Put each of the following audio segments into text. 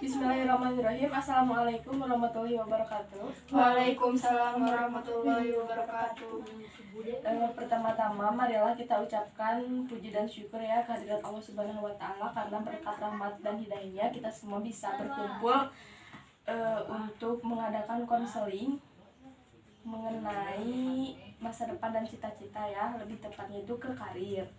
Bismillahirrahmanirrahim. Assalamualaikum warahmatullahi wabarakatuh. Waalaikumsalam warahmatullahi wabarakatuh. Pertama-tama marilah kita ucapkan puji dan syukur ya kehadirat Allah Subhanahu wa taala karena berkat rahmat dan hidayahnya kita semua bisa berkumpul untuk mengadakan konseling mengenai masa depan dan cita-cita ya, lebih tepatnya itu ke karir.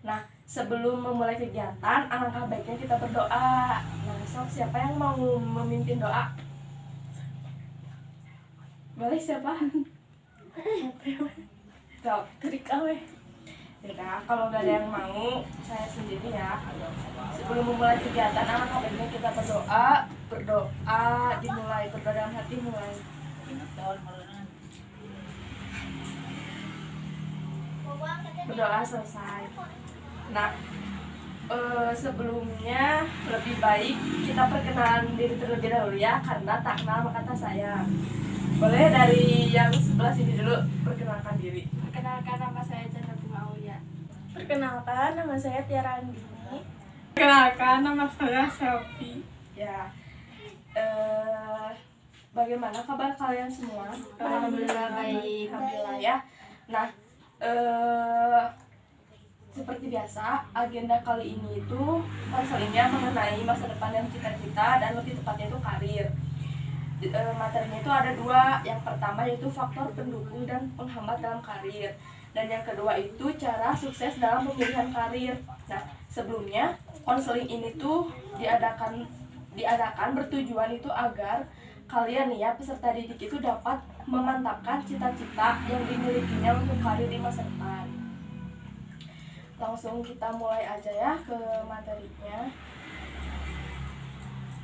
Nah, sebelum memulai kegiatan, alangkah baiknya kita berdoa. Nah, sok siapa yang mau memimpin doa? Boleh siapa? Sok, kerik awe. Ya, kalau nggak ada yang mau, saya sendiri ya. Sebelum memulai kegiatan, alangkah baiknya kita berdoa. Berdoa dimulai, berdoa dalam hati mulai. Berdoa selesai. Nah, sebelumnya lebih baik kita perkenalan diri terlebih dahulu ya, karena tak kenal maka tak sayang. Boleh dari yang sebelah sini dulu perkenalkan diri. Perkenalkan, nama saya Chandra Bunga Aulia. Perkenalkan, nama saya Tiara Andini. Perkenalkan, nama saya Selfie. Ya, bagaimana kabar kalian semua? Alhamdulillah baik. Alhamdulillah ya. Nah, seperti biasa, agenda kali ini itu konselingnya mengenai masa depan dan cita-cita dan lebih tepatnya itu karir. Materinya itu ada dua. Yang pertama yaitu faktor pendukung dan penghambat dalam karir, dan yang kedua itu cara sukses dalam pemilihan karir. Nah, sebelumnya konseling ini tuh diadakan bertujuan itu agar kalian nih ya, peserta didik itu dapat memantapkan cita-cita yang dimilikinya untuk karir di masa depan. Langsung kita mulai aja ya ke materinya.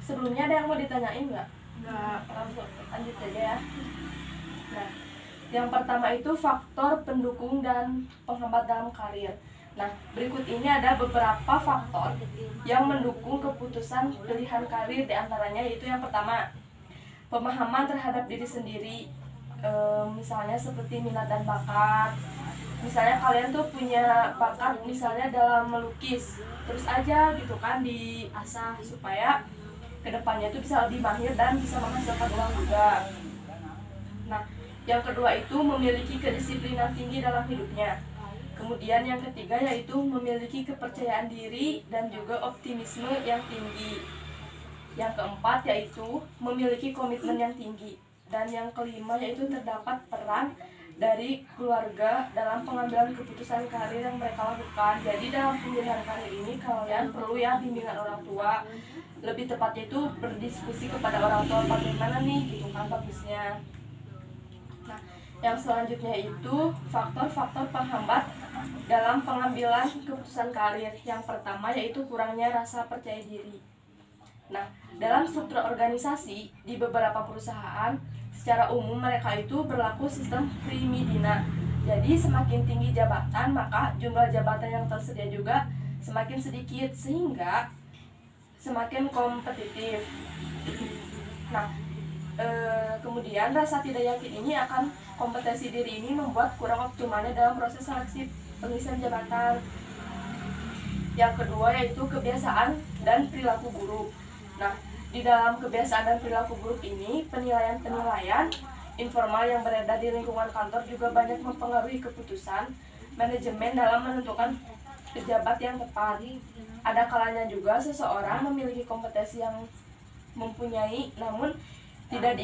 Sebelumnya ada yang mau ditanyain nggak? Nggak, langsung lanjut aja ya. Nah, yang pertama itu faktor pendukung dan penghambat dalam karir. Nah, berikut ini ada beberapa faktor yang mendukung keputusan pilihan karir, diantaranya yaitu yang pertama, pemahaman terhadap diri sendiri. Misalnya seperti minat dan bakat. Misalnya kalian tuh punya bakat misalnya dalam melukis, terus aja gitu kan diasah supaya kedepannya tuh bisa lebih mahir dan bisa menghasilkan uang juga. Nah, yang kedua itu memiliki kedisiplinan tinggi dalam hidupnya. Kemudian yang ketiga yaitu memiliki kepercayaan diri dan juga optimisme yang tinggi. Yang keempat yaitu memiliki komitmen yang tinggi. Dan yang kelima yaitu terdapat peran dari keluarga dalam pengambilan keputusan karir yang mereka lakukan. Jadi dalam pemilihan karir ini kalian perlu ya bimbingan orang tua. Lebih tepatnya itu berdiskusi kepada orang tua bagaimana nih gitu kan bagusnya. Nah, yang selanjutnya itu faktor-faktor penghambat dalam pengambilan keputusan karir. Yang pertama yaitu kurangnya rasa percaya diri. Nah, dalam struktur organisasi di beberapa perusahaan, secara umum mereka itu berlaku sistem primidina. Jadi semakin tinggi jabatan, maka jumlah jabatan yang tersedia juga semakin sedikit, sehingga semakin kompetitif. Nah, kemudian rasa tidak yakin ini akan kompetensi diri ini membuat kurang optimalnya dalam proses seleksi pengisian jabatan. Yang kedua yaitu kebiasaan dan perilaku buruk. Nah, di dalam kebiasaan dan perilaku buruk ini, penilaian-penilaian informal yang beredar di lingkungan kantor juga banyak mempengaruhi keputusan manajemen dalam menentukan pejabat yang tepat. Ada kalanya juga seseorang memiliki kompetensi yang mempunyai, namun tidak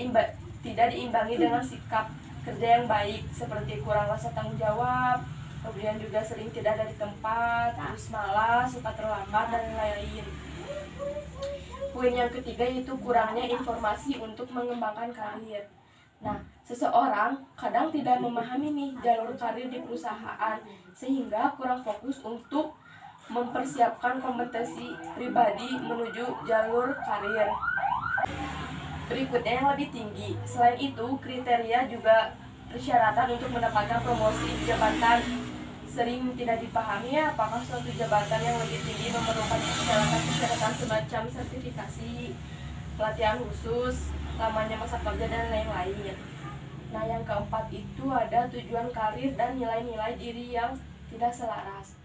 diimbangi dengan sikap kerja yang baik, seperti kurang rasa tanggung jawab, kemudian juga sering tidak ada di tempat, terus malas, suka terlambat, dan lain-lain. Poin yang ketiga yaitu kurangnya informasi untuk mengembangkan karir. Nah, seseorang kadang tidak memahami nih jalur karir di perusahaan, sehingga kurang fokus untuk mempersiapkan kompetensi pribadi menuju jalur karir berikutnya yang lebih tinggi. Selain itu, kriteria juga persyaratan untuk mendapatkan promosi jabatan sering tidak dipahami ya, apakah suatu jabatan yang lebih tinggi memerlukan persyaratan semacam sertifikasi, pelatihan khusus, lamanya masa kerja, dan lain-lain. Nah, yang keempat itu ada tujuan karir dan nilai-nilai diri yang tidak selaras.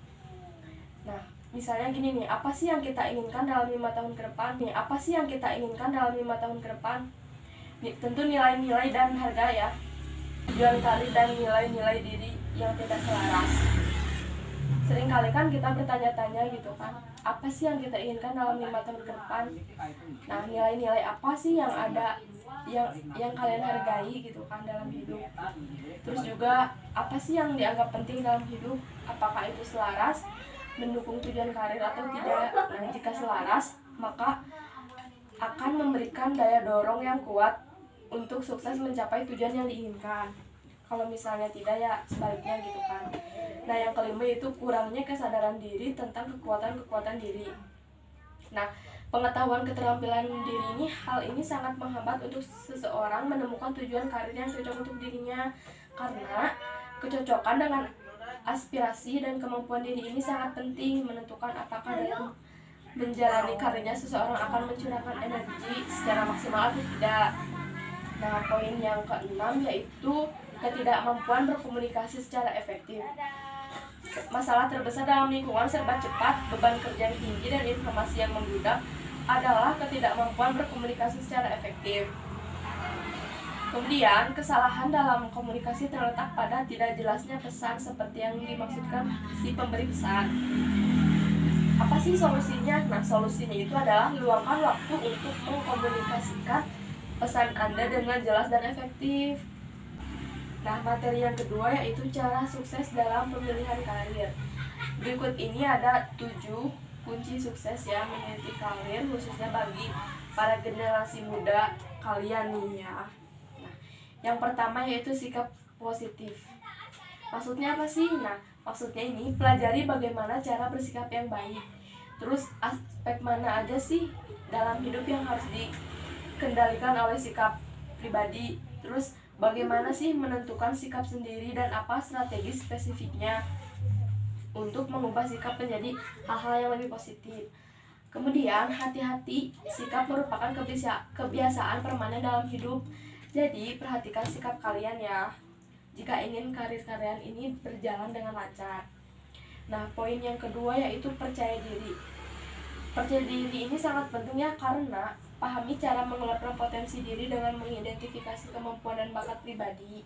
Nah, misalnya gini nih, apa sih yang kita inginkan dalam 5 tahun ke depan? Nih, apa sih yang kita inginkan dalam 5 tahun ke depan? Nih, tentu nilai-nilai dan harga ya. Tujuan karir dan nilai-nilai diri yang tidak selaras. Seringkali kan kita bertanya-tanya gitu kan, apa sih yang kita inginkan dalam 5 tahun ke depan? Nah, nilai-nilai apa sih yang ada yang kalian hargai gitu kan dalam hidup? Terus juga apa sih yang dianggap penting dalam hidup? Apakah itu selaras mendukung tujuan karir atau tidak? Nah, jika selaras, maka akan memberikan daya dorong yang kuat untuk sukses mencapai tujuan yang diinginkan. Kalau misalnya tidak, ya sebaliknya gitu kan. Nah, yang kelima itu kurangnya kesadaran diri tentang kekuatan diri. Nah, pengetahuan keterampilan diri ini, hal ini sangat menghambat untuk seseorang menemukan tujuan karir yang cocok untuk dirinya, karena kecocokan dengan aspirasi dan kemampuan diri ini sangat penting menentukan apakah dalam menjalani karirnya seseorang akan mencurahkan energi secara maksimal atau tidak. Nah, poin yang keenam yaitu ketidakmampuan berkomunikasi secara efektif. Masalah terbesar dalam lingkungan serba cepat, beban kerja yang tinggi, dan informasi yang membludak adalah ketidakmampuan berkomunikasi secara efektif. Kemudian, kesalahan dalam komunikasi terletak pada tidak jelasnya pesan seperti yang dimaksudkan si pemberi pesan. Apa sih solusinya? Nah, solusinya itu adalah luangkan waktu untuk mengkomunikasikan pesan Anda dengan jelas dan efektif. Nah, materi yang kedua yaitu cara sukses dalam pemilihan karir. Berikut ini ada 7 kunci sukses ya meniti karir, khususnya bagi para generasi muda kalian nih ya. Nah, yang pertama yaitu sikap positif. Maksudnya apa sih? Nah, maksudnya ini pelajari bagaimana cara bersikap yang baik. Terus aspek mana aja sih dalam hidup yang harus dikendalikan oleh sikap pribadi. Terus bagaimana sih menentukan sikap sendiri dan apa strategi spesifiknya untuk mengubah sikap menjadi hal-hal yang lebih positif. Kemudian, hati-hati, sikap merupakan kebiasaan permanen dalam hidup. Jadi, perhatikan sikap kalian ya, jika ingin karir kalian ini berjalan dengan lancar. Nah, poin yang kedua yaitu percaya diri. Percaya diri ini sangat penting ya, karena pahami cara mengeluarkan potensi diri dengan mengidentifikasi kemampuan dan bakat pribadi.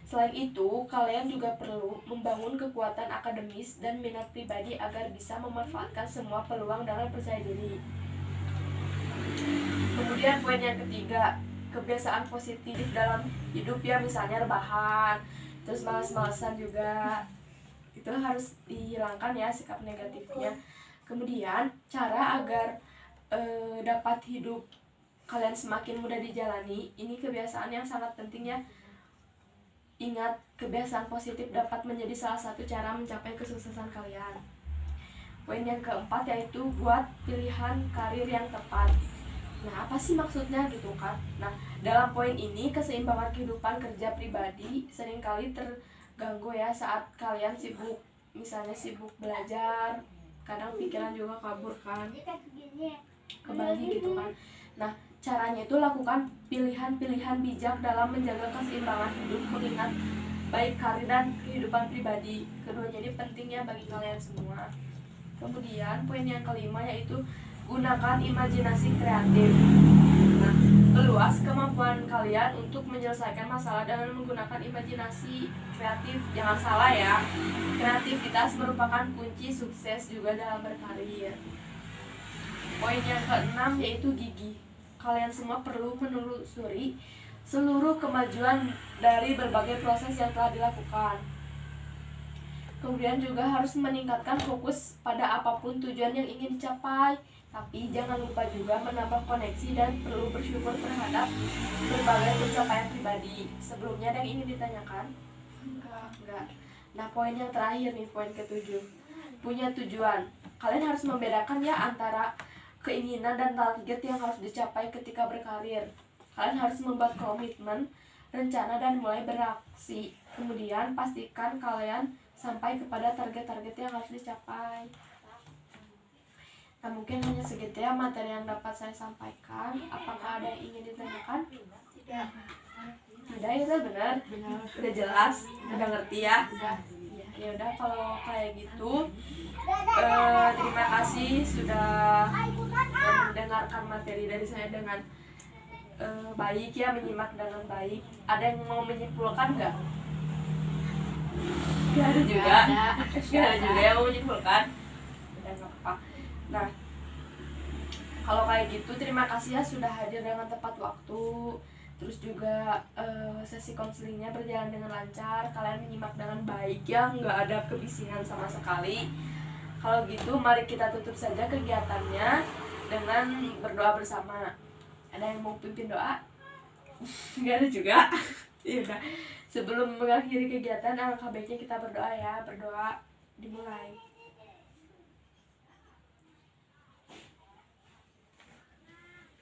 Selain itu, kalian juga perlu membangun kekuatan akademis dan minat pribadi agar bisa memanfaatkan semua peluang dalam percaya diri. Kemudian poin yang ketiga, kebiasaan positif dalam hidup ya, misalnya rebahan, terus malas-malasan juga. Itu harus dihilangkan ya sikap negatifnya. Kemudian cara agar dapat hidup kalian semakin mudah dijalani, ini kebiasaan yang sangat penting ya. Ingat, kebiasaan positif dapat menjadi salah satu cara mencapai kesuksesan kalian. Poin yang keempat yaitu buat pilihan karir yang tepat. Nah, apa sih maksudnya gitu kan? Nah, dalam poin ini keseimbangan kehidupan kerja pribadi seringkali terganggu ya saat kalian sibuk, misalnya sibuk belajar, kadang pikiran juga kabur kan, kembali gitu kan. Nah, caranya itu lakukan pilihan-pilihan bijak dalam menjaga keseimbangan hidup, mengingat baik karir dan kehidupan pribadi keduanya ini pentingnya bagi kalian semua. Kemudian poin yang kelima yaitu gunakan imajinasi kreatif. Nah, perluas kemampuan kalian untuk menyelesaikan masalah dengan menggunakan imajinasi kreatif. Jangan salah ya, kreativitas merupakan kunci sukses juga dalam berkarir. Poin yang keenam yaitu gigih. Kalian semua perlu menelusuri seluruh kemajuan dari berbagai proses yang telah dilakukan. Kemudian juga harus meningkatkan fokus pada apapun tujuan yang ingin dicapai. Tapi jangan lupa juga menambah koneksi dan perlu bersyukur terhadap berbagai pencapaian pribadi. Sebelumnya ada yang ingin ditanyakan? Enggak. Nah, poin yang terakhir nih, poin ke-7. Punya tujuan. Kalian harus membedakan ya antara keinginan dan target yang harus dicapai ketika berkarir. Kalian harus membuat komitmen, rencana, dan mulai beraksi. Kemudian pastikan kalian sampai kepada target-target yang harus dicapai. Nah, mungkin hanya segitu ya materi yang dapat saya sampaikan. Apakah ada yang ingin ditanyakan? Tidak. Tidak, itu benar. Udah jelas, udah ngerti ya. Iya. Ya udah kalau kayak gitu, terima kasih sudah mendengarkan materi dari saya dengan baik ya, menyimak dengan baik. Ada yang mau menyimpulkan nggak? Nggak ada juga. Nggak ada juga yang mau menyimpulkan. Udah nggak apa-apa. Nah, kalau kayak gitu terima kasih ya sudah hadir dengan tepat waktu. Terus juga sesi konselingnya berjalan dengan lancar. Kalian menyimak dengan baik ya, nggak ada kebisingan sama sekali. Kalau gitu mari kita tutup saja kegiatannya dengan berdoa bersama. Ada yang mau pimpin doa? Nggak ada juga. Ya udah. Sebelum mengakhiri kegiatan, alangkah baiknya kita berdoa ya. Berdoa dimulai.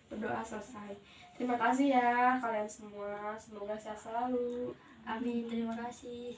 Berdoa selesai. Terima kasih ya kalian semua. Semoga sehat selalu. Amin, terima kasih.